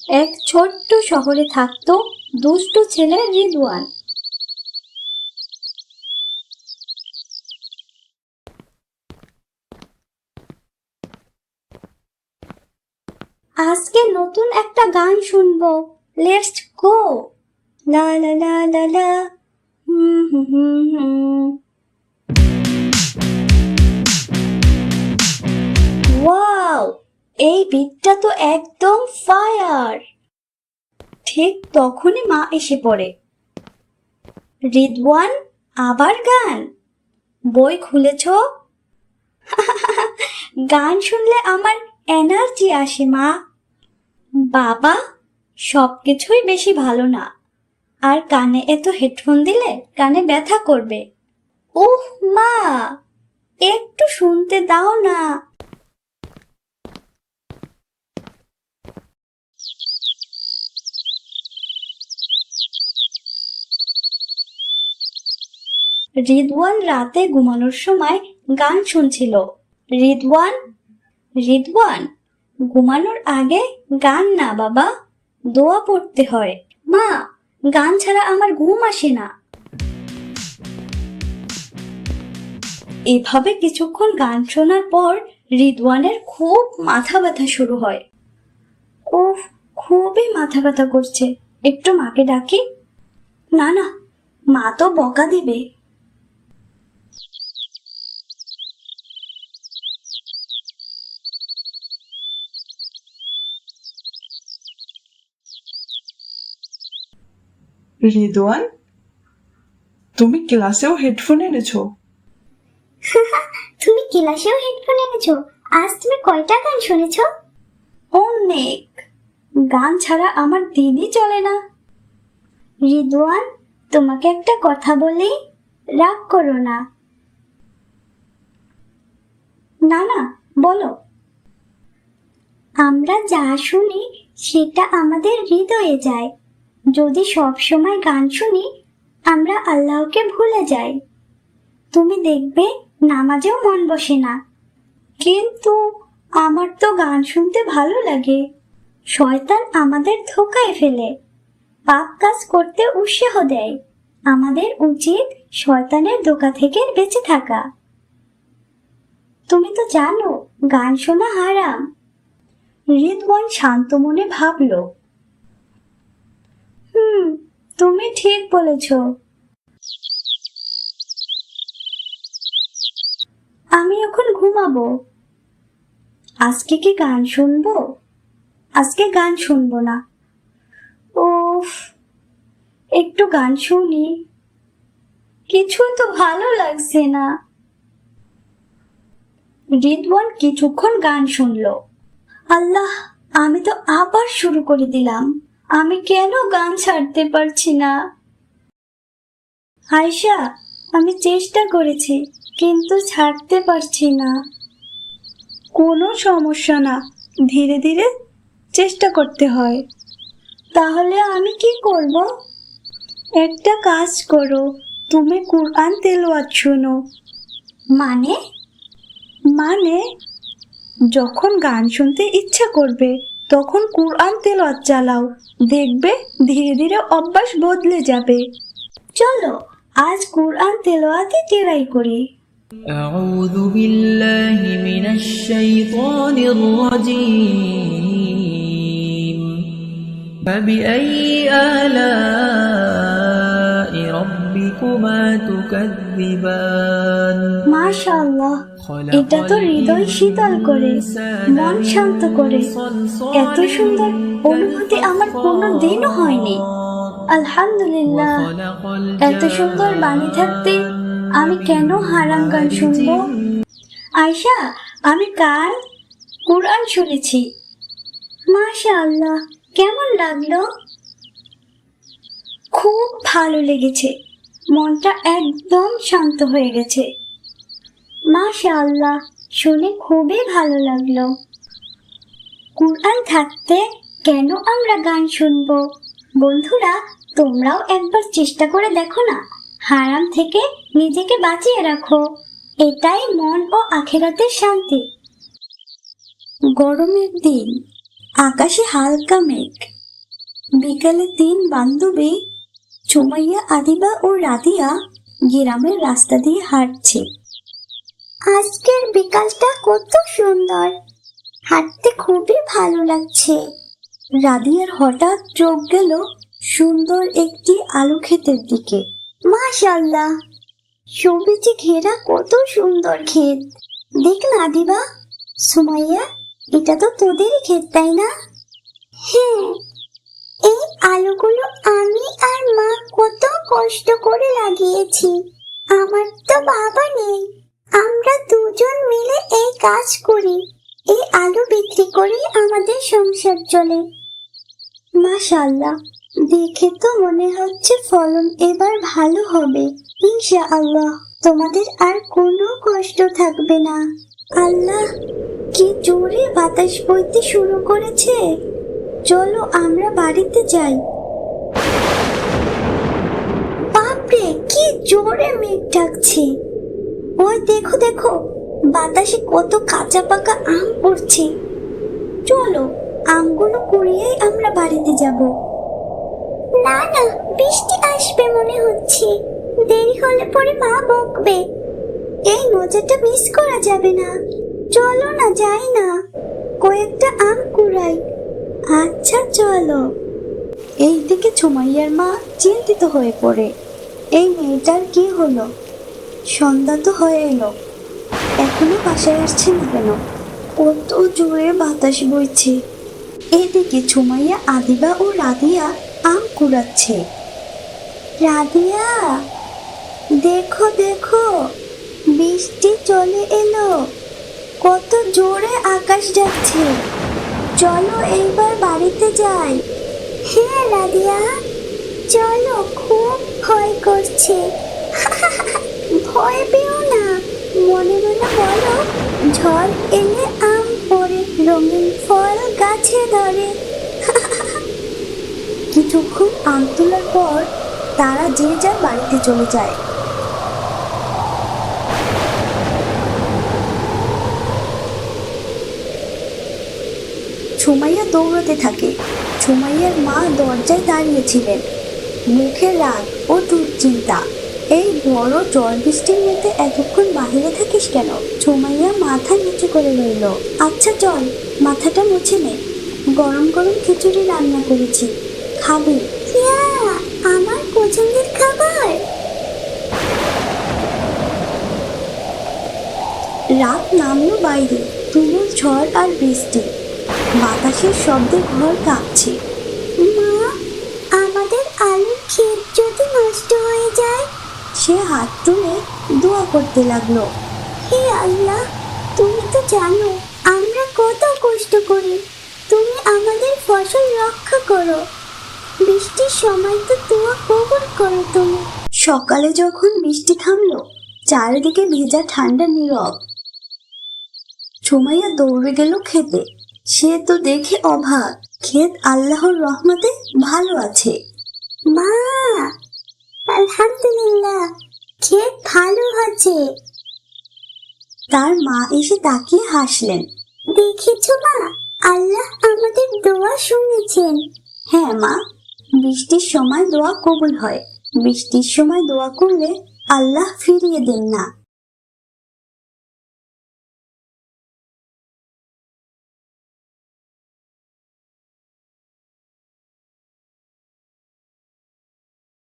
এক ছোট্ট শহরে থাকতো দুষ্টু ছেলে রিদওয়ান। আজকে নতুন একটা গান শুনবো, লেটস গো। লা লা লা লা লা, হুম হুম হুম হুম। ওয়াও, এই বিটটা তো একদম ফায়ার। ঠিক তখনই মা এসে পড়ে। রিদওয়ান, আবার গান? বই খুলেছ? গান শুনলে আমার এনার্জি আসে মা। বাবা, সবকিছুই বেশি ভালো না, আর কানে এত হেডফোন দিলে কানে ব্যথা করবে। ওহ মা, একটু শুনতে দাও না। রিদওয়ান রাতে ঘুমানোর সময় গান শুনছিল। রিদওয়ান, রিদওয়ান, ঘুমানোর আগে গান না বাবা, দোয়া পড়তে হয়। মা, গান ছাড়া আমার ঘুম আসে না। এভাবে কিছুক্ষণ গান শোনার পর রিদওয়ানের খুব মাথা ব্যথা শুরু হয়। উফ, খুবই মাথা ব্যথা করছে, একটু মাকে ডাকি। না না, মা তো বকা দিবে। রিদওয়ান, তুমি ক্লাসেও হেডফোন এনেছো? তুমি ক্লাসেও হেডফোন এনেছো? আজ তুমি কয়টা গান শুনেছো? অনেক। গান ছাড়া আমার দিনই চলে না। রিদওয়ান, তোমাকে একটা কথা বলি, রাগ করো না। না না, বলো। আমরা যা শুনি সেটা আমাদের হৃদয়ে যায়। যদি সব সময় গান শুনি আমরা আল্লাহকে ভুলে যাই। তুমি দেখবে নামাজেও মন বসে না। কিন্তু আমার তো গান শুনতে ভালো লাগে। শয়তান আমাদের ধোঁকায় ফেলে, পাপ কাজ করতে উৎসাহ দেয়। আমাদের উচিত শয়তানের ধোঁকা থেকে বেঁচে থাকা। তুমি তো জানো গান শোনা হারাম। রিদওয়ান শান্ত মনে ভাবল, তুমি ঠিক বলেছ। আমি এখন ঘুমাবো। আজকে কি গান শুনবো? আজকে গান শুনবো না। উফ, একটু গান শুনি। কিছুই তো ভালো লাগছে না। রিদওয়ান কিছুক্ষণ গান শুনলো। আল্লাহ, আমি তো আবার শুরু করে দিলাম। আমি কেন গান ছাড়তে পারছি না? আয়শা, আমি চেষ্টা করেছি কিন্তু ছাড়তে পারছি না। কোনো সমস্যা না, ধীরে ধীরে চেষ্টা করতে হয়। তাহলে আমি কি করব? একটা কাজ করো, তুমি কুরআন তেলাওয়াত শোনো। মানে? মানে যখন গান শুনতে ইচ্ছা করবে তখন কুরআন তেলাওয়াত চালাও, দেখবে ধীরে ধীরে অভ্যাস বদলে যাবে। চলো আজ কুরআন তেলাওয়াতে ট্রাই করি। أعوذ بالله من الشيطان الرجيم فبأي آلاء ربكما تكذبان মাশাআল্লাহ, এটা তো হৃদয় শীতল করে, মন শান্ত করে। এত সুন্দর অনুভূতি আমার কোনো দিনও হয়নি। আলহামদুলিল্লাহ, এত সুন্দর বাণী থাকতে আমি কেন হারাম গান শুনবো? আয়শা, আমি কাল কুরআন শুনেছি। মাশাআল্লাহ, কেমন লাগলো? খুব ভালো লেগেছে, মনটা একদম শান্ত হয়ে গেছে। মাশাআল্লাহ, শুনে খুবই ভালো লাগলো। কুরআন থাকতে কেন আমরা গান শুনবো? বন্ধুরা, তোমরাও একবার চেষ্টা করে দেখো না, হারাম থেকে নিজেকে বাঁচিয়ে রাখো। এটাই মন ও আখিরাতের শান্তি। গরমের দিন, আকাশে হালকা মেঘ। বিকালে 3 বান্ধবী সুমাইয়া, আদিবা ও রাদিয়া গ্রামের রাস্তা দিয়ে হাঁটছে। আজকের বিকালটা কত সুন্দর, হাঁটতে খুবই ভালো লাগছে। রাদিয়ার হঠাৎ চোখ গেল সুন্দর একটি আলু ক্ষেতের দিকে। মাশাআল্লাহ, সবুজে ঘেরা কত সুন্দর ক্ষেত। দেখ না দিবা, সুমাইয়া, এটা তো তোদেরই ক্ষেত, তাই না? হ্যাঁ, এই আলুগুলো আমি আর মা কত কষ্ট করে লাগিয়েছি। আমার তো বাবা নেই, আমরা দুজন মিলে এই কাজ করি। এই আলু বিক্রি করে আমাদের সংসার চলে। মাশাআল্লাহ, দেখে তো মনে হচ্ছে ফলন এবার ভালো হবে। ইনশাআল্লাহ তোমাদের আর কোনো কষ্ট থাকবে না। আল্লাহ, কি জোরে বাতাস বইতে শুরু করেছে। চলো আমরা বাড়িতে যাই। বাপরে, কি জোরে মেঘ ডাকছে। ওই দেখো দেখো, বাতাসে কত কাঁচা পাকা আম পড়ছে। চলো আমগুলো কুড়িয়েই আমরা বাড়িতে যাব। না না, বৃষ্টি আসবে মনে হচ্ছে। দেরি হলে পরে মা বকবে। এই মজাটা মিস করা যাবে না। চলো না, যাই না, কয়েকটা আম কুড়াই। আচ্ছা চলো। এইদিকে সুমাইয়ার মা চিন্তিত হয়ে পড়ে। এই মেয়েটার কি হলো? সন্ধ্যা তো হয়ে এলো, এখনো বাসায় আসছে না কেন? কত জোরে বাতাস বইছে। এদিকে সুমাইয়া, আদিবা ও রাদিয়া আম কুড়াচ্ছে। রাদিয়া, দেখো দেখো, বৃষ্টি চলে এলো। কত জোরে আকাশ ডাকছে। চলো এইবার বাড়িতে যাই। হ্যাঁ রাদিয়া, চলো, খুব ভয় করছে। ভয় পেও না, মনে মনে বলো, ঝড় এলে আম পড়ে, রঙিন ফল গাছে ধরে। কিছুক্ষণ আম তোলার পর তারা যে যার বাড়িতে চলে যায়। সুমাইয়া দৌড়াতে থাকে। সুমাইয়ার মা দরজায় দাঁড়িয়েছিলেন, মুখে রাগ ও দুশ্চিন্তা। এই বড় ঝড় বৃষ্টির মধ্যে এতক্ষণ বাহিরে থাকিস কেন? সুমাইয়া মাথা নিচু করে রইল। আচ্ছা চল, মাথাটা মুছে নে। গরম গরম খিচুড়ি রান্না করেছি, খাবি? ইয়া, আমার পছন্দের খাবার। রাত নামলো বাইরে, তুমুল ঝড় আর বৃষ্টি। বাতাসের শব্দে ঘর কাঁপছে। মা, আমাদের আলুর ক্ষেত যদি নষ্ট হয়ে যায়? সে হাত তুলে দোয়া করতে লাগলো। হে আল্লাহ, তুমি তো জানো আমরা কত কষ্ট করি। তুমি আমাদের ফসল রক্ষা করো। বৃষ্টির সময় তো দোয়া কবুল করো তুমি। সকালে যখন বৃষ্টি থামলো, চারিদিকে ভেজা ঠান্ডা নীরব। সুমাইয়া দৌড়ে গেল খেতে। সে তো দেখে অবাক, ক্ষেত আল্লাহর রহমতে ভালো আছে। মা, আলহামদুলিল্লাহ, ক্ষেত ভালো আছে। তার মা এসে তাকিয়ে হাসলেন। দেখেছো মা, আল্লাহ আমাদের দোয়া শুনেছেন। হ্যাঁ মা, বৃষ্টির সময় দোয়া কবুল হয়। বৃষ্টির সময় দোয়া করলে আল্লাহ ফিরিয়ে দেন না।